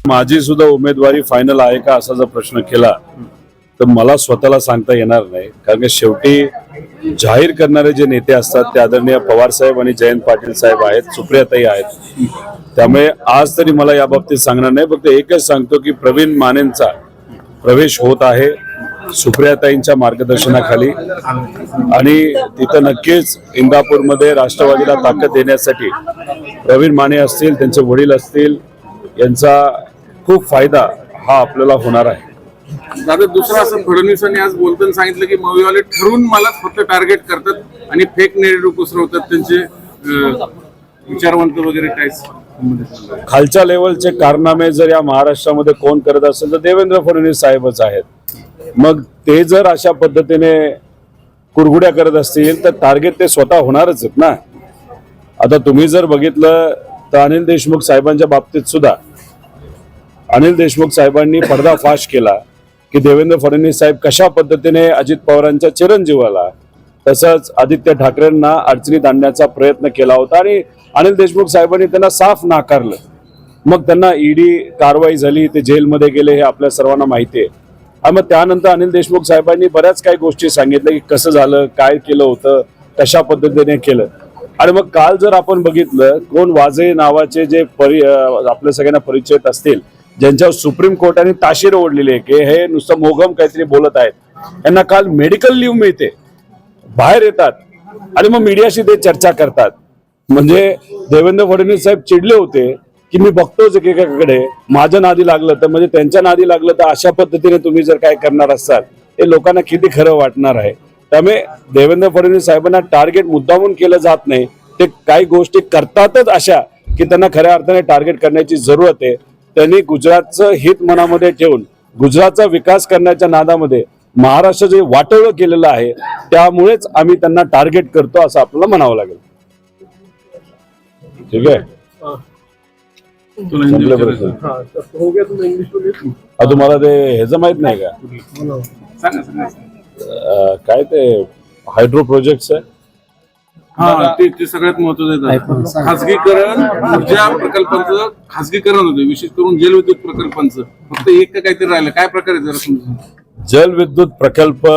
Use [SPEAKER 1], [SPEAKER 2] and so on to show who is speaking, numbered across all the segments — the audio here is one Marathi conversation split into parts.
[SPEAKER 1] माझी सुद्धा उमेदवारी फायनल आहे का असा जर प्रश्न केला तर मला स्वतःला सांगता येणार नाही, कारण की शेवटी जाहीर करणारे जे नेते असतात ते आदरणीय पवार साहेब आणि जयंत पाटील साहेब आहेत, सुप्रियाताई आहेत. त्यामुळे आज तरी मला या बाबतीत सांगणार नाही. फक्त एकच सांगतो की प्रवीण मानेंचा प्रवेश होत आहे सुप्रियाताईंच्या मार्गदर्शनाखाली, आणि तिथं नक्कीच इंदापूरमध्ये राष्ट्रवादीला ताकद देण्यासाठी प्रवीण माने असतील, त्यांचे वडील असतील, यांचा खूप फायदा हा आपल्याला होणार आहे.
[SPEAKER 2] दादा, दुसरं असं फडणवीसांनी आज बोलताना सांगितलं की मवीवाले ठरवून मला फक्त टार्गेट करतात आणि फेक नेरेटिव्ह पसरवतात, त्यांचे विचारवंत वगैरे काय
[SPEAKER 1] खालच्या लेवलचे कारनामे जर या महाराष्ट्रामध्ये कोण करत असेल तर देवेंद्र फडणवीस साहेबच आहेत. मग ते जर अशा पद्धतीने कुरघुड्या करत असतील तर टार्गेट ते स्वतः होणारच आहेत ना. आता तुम्ही जर बघितलं तर अनिल देशमुख साहेबांच्या बाबतीत सुद्धा अनिल देशमुख साहेबांनी पर्दाफाश केला की देवेंद्र फडणवीस साहेब कशा पद्धतीने अजित पवारांच्या चिरंजीवाला तसंच आदित्य ठाकरेंना अडचणीत आणण्याचा प्रयत्न केला होता, आणि अनिल देशमुख साहेबांनी त्यांना साफ नाकारलं. मग त्यांना ईडी कारवाई झाली, ते जेलमध्ये गेले, हे आपल्या सर्वांना माहिती आहे. आणि मग त्यानंतर अनिल देशमुख साहेबांनी बऱ्याच काही गोष्टी सांगितल्या की कसं झालं, काय केलं होतं, कशा पद्धतीने केलं. आणि मग काल जर आपण बघितलं, कोण वाजे नावाचे जे आपल्या सगळ्यांना परिचित असतील, ज्यांच्यावर सुप्रीम कोर्टाने ताशीर ओढलेली आहे की हे नुसतं मोगम काहीतरी बोलत आहेत, यांना काल मेडिकल लीव्ह मिळते, बाहेर येतात आणि मग मीडियाशी ते चर्चा करतात. म्हणजे देवेंद्र फडणवीस साहेब चिडले होते की मी बघतोच एकेकाकडे, माझ्या नादी लागलं तर म्हणजे त्यांच्या नादी लागलं तर अशा पद्धतीने तुम्ही जर काय करणार असाल हे लोकांना किती खरं वाटणार आहे. त्यामुळे देवेंद्र फडणवीस साहेबांना टार्गेट मुद्दामून केलं जात नाही, ते काही गोष्टी करतातच अशा की त्यांना खऱ्या अर्थाने टार्गेट करण्याची जरूरत आहे. त्यांनी गुजरातचं हित मनामध्ये ठेवून गुजरातचा विकास करण्याच्या नादामध्ये महाराष्ट्र जे वाटोळं केलेलं आहे त्यामुळेच आम्ही त्यांना टार्गेट करतो असं आपल्याला म्हणावं लागेल. ठीक आहे, तुम्हाला ते ह्याच माहित नाही का काय ते हायड्रो प्रोजेक्ट आहे,
[SPEAKER 2] ते सगळ्यात महत्वाचं आहे. खासगीकरण ऊर्जा प्रकल्पांचं खासगीकरण होते, विशेष करून जलविद्युत प्रकल्पांचं. फक्त एक का काहीतरी राहिलं, काय प्रकार आहे जरा?
[SPEAKER 1] जलविद्युत प्रकल्प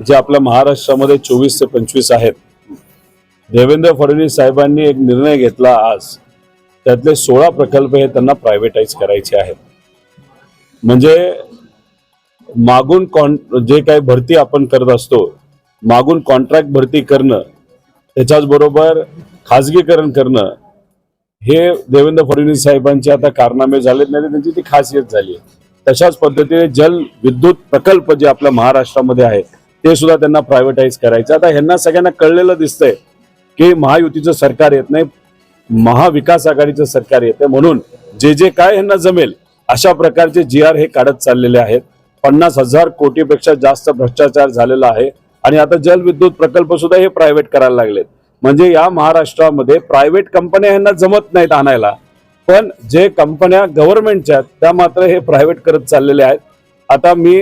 [SPEAKER 1] जे आपल्या महाराष्ट्रामध्ये 24 ते 25 आहेत. देवेंद्र फडणवीस साहेबांनी एक निर्णय घेतला आज, त्यातले 16 प्रकल्प हे त्यांना प्रायव्हेटाईज करायचे आहेत. म्हणजे मागून जे काही भरती आपण करत असतो, मागून कॉन्ट्रॅक्ट भरती करणं, त्याच्याच बरोबर खाजगीकरण करणं, हे देवेंद्र फडणवीस साहेबांचे आता कारनामे झालेत, नाही त्यांची ती खासियत झाली आहे. तशाच पद्धतीने जल विद्युत प्रकल्प जे आपल्या महाराष्ट्रामध्ये आहे ते सुद्धा त्यांना प्रायव्हेटाईज करायचं. आता ह्यांना सगळ्यांना कळलेलं दिसतंय की महायुतीचं सरकार येत नाही, महाविकास आघाडीचं सरकार येते, म्हणून जे जे काय ह्यांना जमेल अशा प्रकारचे GR हे काढत चाललेले आहेत. 50,000 कोटीपेक्षा जास्त भ्रष्टाचार झालेला आहे, आणि आता जलविद्युत प्रकल्प सुद्धा हे प्रायव्हेट करायला लागलेत. म्हणजे या महाराष्ट्रामध्ये प्रायव्हेट कंपन्या ह्यांना जमत नाहीत आणायला, पण जे कंपन्या गव्हर्नमेंटच्या त्या मात्र हे प्रायव्हेट करत चाललेले आहेत. आता मी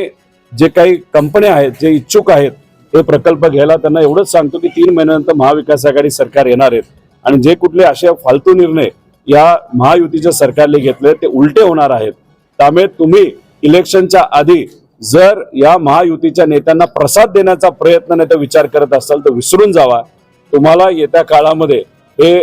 [SPEAKER 1] जे काही कंपन्या आहेत, जे इच्छुक आहेत हे प्रकल्प घ्यायला, त्यांना एवढंच सांगतो की 3 महिन्यानंतर महाविकास आघाडी सरकार येणार आहेत, आणि जे कुठले असे फालतू निर्णय या महायुतीच्या सरकारने घेतले ते उलटे होणार आहेत. त्यामुळे तुम्ही इलेक्शनच्या आधी जर या महायुतीच्या नेत्यांना प्रसाद देण्याचा प्रयत्न नाही तर विचार करत असाल तर विसरून जावा. तुम्हाला येत्या काळामध्ये हे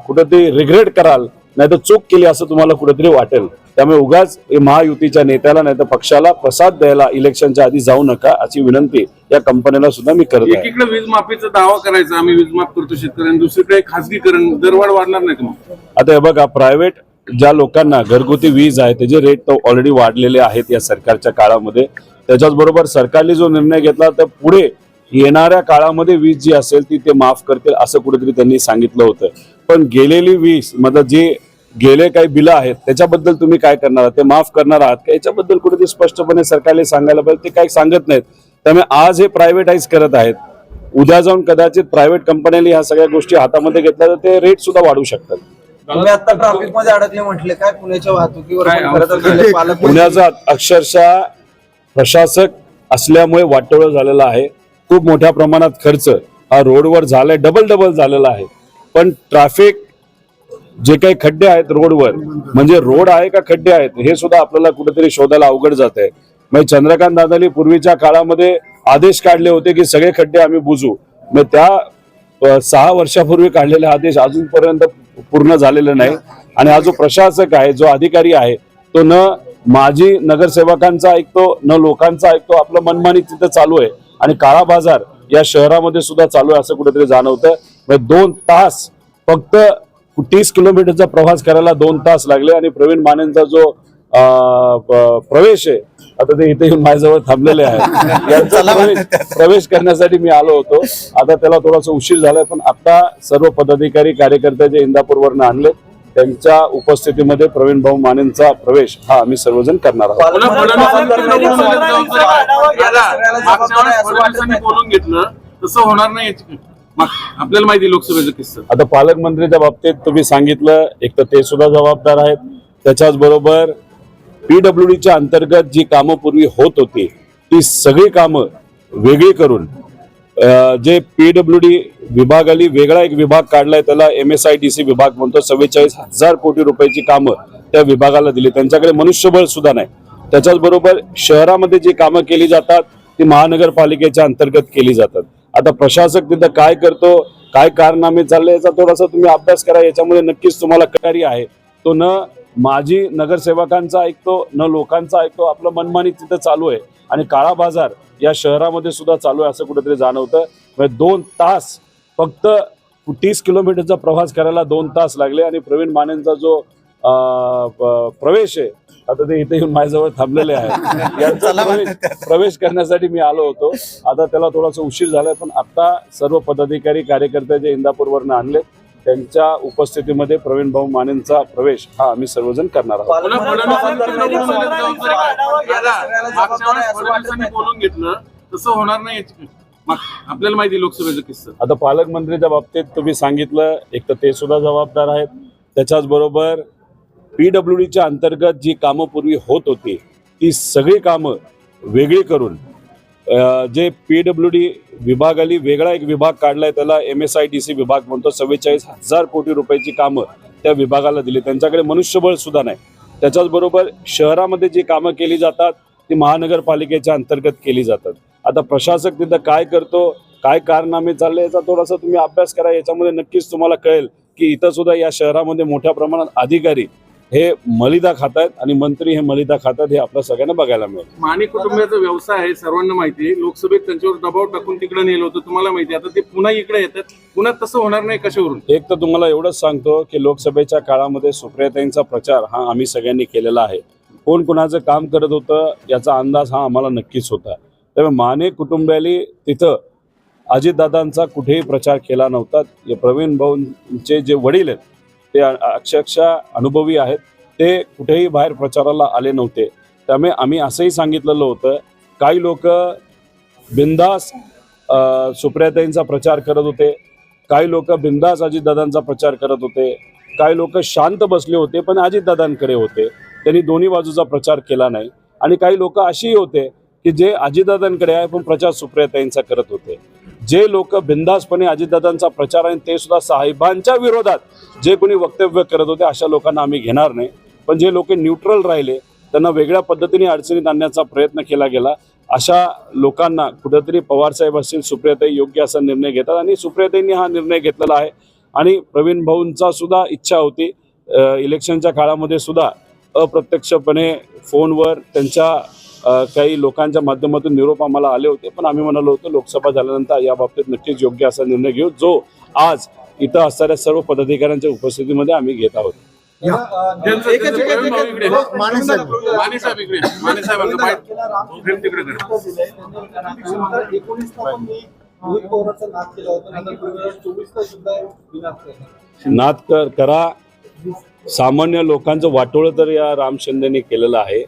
[SPEAKER 1] कुठेतरी रिग्रेट कराल, नाही तर चूक केली असं तुम्हाला कुठेतरी वाटेल. त्यामुळे उगाच महायुतीच्या नेत्याला नाही तर पक्षाला प्रसाद द्यायला इलेक्शनच्या आधी जाऊ नका अशी विनंती या कंपनीला सुद्धा मी करत आहे.
[SPEAKER 2] एकीकडे वीज माफीचा दावा करायचा, आम्ही वीज माफ करतो शेतकऱ्यांना, दुसरीकडे खासगीकरण, दरवाढ वाढणार नाही का?
[SPEAKER 1] आता हे बघा, प्रायव्हेट ज्या लोकांना घरगुती वीज आहे त्याचे रेट तर ऑलरेडी वाढलेले आहेत या सरकारच्या काळामध्ये. त्याच्याच बरोबर सरकारने जो निर्णय घेतला तर पुढे येणाऱ्या काळामध्ये वीज जी असेल ती ते माफ करतील असं कुठेतरी त्यांनी सांगितलं होतं. पण गेलेली वीज मतलब जे गेले काही बिलं आहेत त्याच्याबद्दल तुम्ही काय करणार आहात, ते माफ करणार आहात का, याच्याबद्दल कुठेतरी स्पष्टपणे सरकारने सांगायला पाहिजे. ते काही सांगत नाहीत. त्यामुळे आज हे प्रायव्हेटाईज करत आहेत, उद्या जाऊन कदाचित प्रायव्हेट कंपन्यांनी ह्या सगळ्या गोष्टी हातामध्ये घेतल्या तर ते रेट सुद्धा वाढू शकतात.
[SPEAKER 3] तुम्ही आता ट्रॅफिक मध्ये अडकले म्हटले, काय पुण्याच्या वाहतुकीवर
[SPEAKER 1] पुण्याचा अक्षरशः प्रशासक असल्यामुळे वाटोळं झालेलं आहे. खूप मोठ्या प्रमाणात खर्च हा रोडवर झालाय, डबल झालेला आहे. पण ट्रॅफिक जे काही खड्डे आहेत रोडवर, म्हणजे रोड आहे का खड्डे आहेत हे सुद्धा आपल्याला कुठेतरी शोधायला अवघड जात आहे. म्हणजे चंद्रकांत दादानी पूर्वीच्या काळामध्ये आदेश काढले होते की सगळे खड्डे आम्ही बुजू, मग त्या 6 वर्षापूर्वी काढलेले आदेश अजूनपर्यंत पूर्ण झालेले नाही. आणि हा जो प्रशासक आहे, जो अधिकारी आहे, तो न माजी नगरसेवकांचा ऐकतो न लोकांचा ऐकतो, आपलं मनमानी तिथं चालू आहे. आणि काळा बाजार या शहरामध्ये सुद्धा चालू आहे असं कुठेतरी जाणवतं. 2 तास फक्त 30 किलोमीटरचा प्रवास करायला 2 तास लागले. आणि प्रवीण मानेंचा जो प्रवेश आहे, आता ते इथे येऊन माझ्याजवळ थांबलेले आहेत, यांचा प्रवेश करण्यासाठी मी आलो होतो. आता त्याला थोडासा उशीर झालाय, पण आता सर्व पदाधिकारी कार्यकर्ते जे इंदापूरवरनं आणले त्यांच्या उपस्थितीमध्ये प्रवीण भाऊ मानेंचा प्रवेश हा आम्ही सर्वजण करणार आहोत.
[SPEAKER 2] बोलून घेतलं तसं होणार नाही. आपल्याला माहिती लोकसभेचा किस्सा.
[SPEAKER 1] आता पालकमंत्रीच्या बाबतीत तुम्ही सांगितलं, एक तर ते सुद्धा जबाबदार आहेत. त्याच्याच बरोबर PWDच्या अंतर्गत जी कामं पूर्वी होत होती ती सगळी कामं वेगळी करून जे PWD विभागाली वेगळा एक विभाग काढलाय, त्याला MSIDC विभाग म्हणतो. 44,000 कोटी रुपयाची कामं त्या विभागाला दिली. त्यांच्याकडे मनुष्यबळ सुद्धा नाही. त्याच्याच बरोबर शहरामध्ये जी कामं केली जातात ती महानगरपालिकेच्या अंतर्गत केली जातात. आता प्रशासक तिथं काय करतो, काय कारनामे चालले याचा थोडासा तुम्ही अभ्यास करा. याच्यामध्ये नक्कीच तुम्हाला कटारी आहे. तो न माजी नगरसेवकांचा ऐकतो न लोकांचा ऐकतो, आपलं मनमानी तिथं चालू आहे. आणि काळा बाजार या शहरामध्ये सुद्धा चालू आहे असं कुठेतरी जाणवतं. 2 तास फक्त 30 किलोमीटरचा प्रवास करायला 2 तास लागले. आणि प्रवीण मानेंचा जो प्रवेश आहे, आता ते इथे येऊन माझ्याजवळ थांबलेले आहेत, यांचा प्रवेश करण्यासाठी मी आलो होतो. आता त्याला थोडासा उशीर झालाय, पण आता सर्व पदाधिकारी कार्यकर्ते जे इंदापूरवरनं आणले त्यांच्या उपस्थितीमध्ये प्रवीण भाऊ मानेंचा प्रवेश हा आम्ही सर्वजण करणार आहोत.
[SPEAKER 2] बोलून घेतलं तसं होणार नाही. आपल्याला माहिती लोकसभेचा किस्सा.
[SPEAKER 1] आता पालकमंत्रीच्या बाबतीत तुम्ही सांगितलं, एक तर ते सुद्धा जबाबदार आहेत. त्याच्याच बरोबर PWDच्या अंतर्गत जी कामं पूर्वी होत होती ती सगळी कामं वेगळी करून जे PWD विभागाली वेगळा एक विभाग काढलाय, त्याला MSIDC विभाग म्हणतो. 44,000 कोटी रुपयाची कामं त्या विभागाला दिली. त्यांच्याकडे मनुष्यबळ सुद्धा नाही. त्याच्याच बरोबर शहरामध्ये जी कामं केली जातात ती महानगरपालिकेच्या अंतर्गत केली जातात. आता प्रशासक तिथं काय करतो, काय कारनामे चालले याचा थोडासा तुम्ही अभ्यास करा. याच्यामध्ये नक्कीच तुम्हाला कळेल की इथं सुद्धा या शहरामध्ये मोठ्या प्रमाणात अधिकारी हे मलिदा खातात आणि मंत्री हे मलिदा खातात, हे आपल्या सगळ्यांना बघायला मिळेल.
[SPEAKER 2] माने कुटुंबाचा व्यवसाय आहे, सर्वांना माहिती आहे. लोकसभेत त्यांच्यावर दबाव टाकून तिकडे नेलं होतं, तुम्हाला माहिती आहे. आता ते पुन्हा इकडे येतात, पुन्हा तसं होणार नाही कशावरून?
[SPEAKER 1] एक तर तुम्हाला एवढंच सांगतो की लोकसभेच्या काळामध्ये सुप्रियाताईंचा प्रचार हा आम्ही सगळ्यांनी केलेला आहे. कोण कोणाचं काम करत होतं याचा अंदाज हा आम्हाला नक्कीच होता. त्यामुळे माने कुटुंबियाली तिथं अजितदादांचा कुठेही प्रचार केला नव्हता. प्रवीण भाऊंचे जे वडील आहेत ते अक्षरशः अनुभवी आहेत, ते कुठेही बाहेर प्रचाराला आले नव्हते. त्यामुळे आम्ही असंही सांगितलेलं होतं, काही लोक बिंदास सुप्रियाताईंचा प्रचार करत होते, काही लोक बिंदास अजितदादांचा प्रचार करत होते, काही लोक शांत बसले होते पण अजितदादांकडे होते, त्यांनी दोन्ही बाजूचा प्रचार केला नाही. आणि काही लोक अशीही होते की जे अजितदादांकडे आहे पण प्रचार सुप्रियाताईंचा करत होते. जे लोक बिंदासपणे अजितदादांचा प्रचार आणि ते सुद्धा साहेबांच्या विरोधात जे कोणी वक्तव्य करत होते अशा लोकांना आम्ही घेणार नाही. पण जे लोक न्यूट्रल राहिले, त्यांना वेगळ्या पद्धतीने अडचणीत आणण्याचा प्रयत्न केला गेला, अशा लोकांना कुठेतरी पवारसाहेब असतील, सुप्रियाताई योग्य असा निर्णय घेतात. आणि सुप्रियाताईंनी हा निर्णय घेतलेला आहे. आणि प्रवीण भाऊंचा सुद्धा इच्छा होती इलेक्शनच्या काळामध्ये सुद्धा अप्रत्यक्षपणे फोनवर त्यांच्या काही लोकांच्या माध्यमातून निरोप आम्हाला आले होते, पण आम्ही म्हणालो होतो लोकसभा झाल्यानंतर या बाबतीत नक्कीच योग्य असा निर्णय घेऊ, जो आज इथं असणाऱ्या सर्व पदाधिकाऱ्यांच्या उपस्थितीमध्ये आम्ही घेत आहोत. नाद करा. सामान्य लोकांचं वाटोळं तर या राम शिंदेने केलेलं आहे.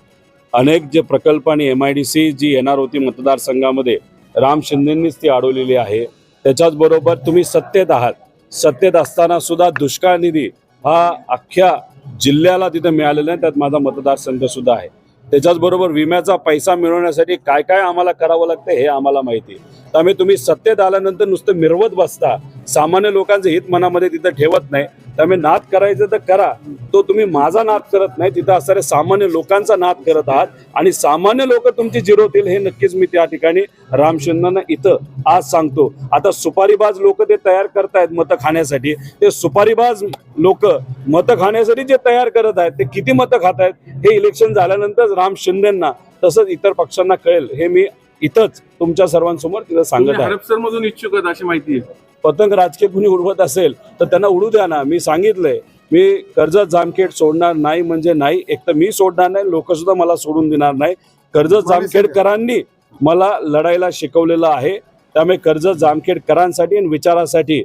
[SPEAKER 1] अनेक जे प्रकल्प आणि MIDC जी येणार होती मतदारसंघामध्ये राम शिंदेंनीच ती अडवलेली आहे. त्याच्याच बरोबर तुम्ही सत्तेत आहात, सत्तेत असताना सुद्धा दुष्काळ निधी हा अख्ख्या जिल्ह्याला तिथे मिळालेला आहे, त्यात माझा मतदारसंघ सुद्धा आहे. त्याच्याच बरोबर विम्याचा पैसा मिळवण्यासाठी काय काय आम्हाला करावं लागतं हे आम्हाला माहिती आहे. त्यामुळे तुम्ही सत्तेत आल्यानंतर नुसतं मिरवत बसता, सामान्य लोकांचं हित मनामध्ये तिथं ठेवत नाही. त्यामुळे नाद करायचं तर करा, तो तुम्ही माझा नाद करत नाही, तिथं असणाऱ्या सामान्य लोकांचा नाद करत आहात आणि सामान्य लोक तुमची जिरवतील हे नक्कीच मी त्या ठिकाणी राम शिंदेंना इथं आज सांगतो. आता सुपारीबाज लोक ते तयार करतायत मतं खाण्यासाठी, ते सुपारीबाज लोक मतं खाण्यासाठी जे तयार करत आहेत ते किती मतं खात आहेत हे इलेक्शन झाल्यानंतर राम शिंदेंना तसंच इतर पक्षांना कळेल, हे मी इथंच तुमच्या सर्वांसमोर तिथं सांगत आहे.
[SPEAKER 2] हडपसर मधून इच्छुक आहेत अशी माहिती आहे.
[SPEAKER 1] पतंग राजकीय कुणी उडवत असेल तर त्यांना उडू द्या ना. मी सांगितलंय, मी कर्जत जामखेड सोडणार नाही म्हणजे नाही. एक तर मी सोडणार नाही, लोक सुद्धा मला सोडून देणार नाही. कर्जत जामखेडकरांनी मला लढायला शिकवलेलं आहे, त्यामुळे कर्जत जामखेडकरांसाठी आणि विचारासाठी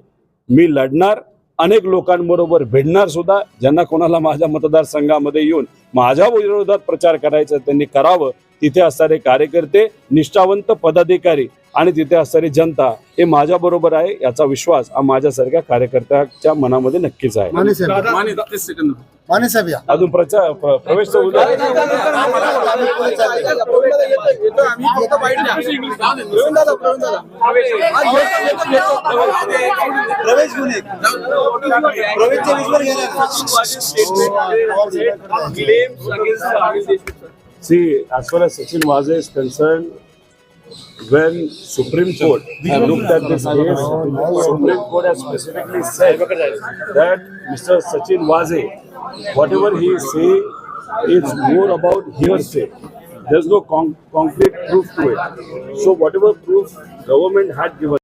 [SPEAKER 1] मी लढणार. अनेक लोकांबरोबर भिडणार सुद्धा. ज्यांना कोणाला माझ्या मतदारसंघामध्ये येऊन माझ्या विरोधात प्रचार करायचा त्यांनी करावं. तिथे असणारे कार्यकर्ते, निष्ठावंत पदाधिकारी आणि तिथे असणारी जनता हे माझ्या बरोबर आहे याचा विश्वास माझ्यासारख्या कार्यकर्त्याच्या मनामध्ये नक्कीच आहे.
[SPEAKER 2] माने 30 सेकंद.
[SPEAKER 4] माने साहेब या.
[SPEAKER 1] अजून प्रवेश तर होऊ द्या. See, as far as Sachin Waze is concerned, when Supreme Court looked at this case, Supreme Court has specifically said that Mr. Sachin Waze, whatever he is saying, it's more about hearsay. There's no concrete proof to it. So whatever proof government had given,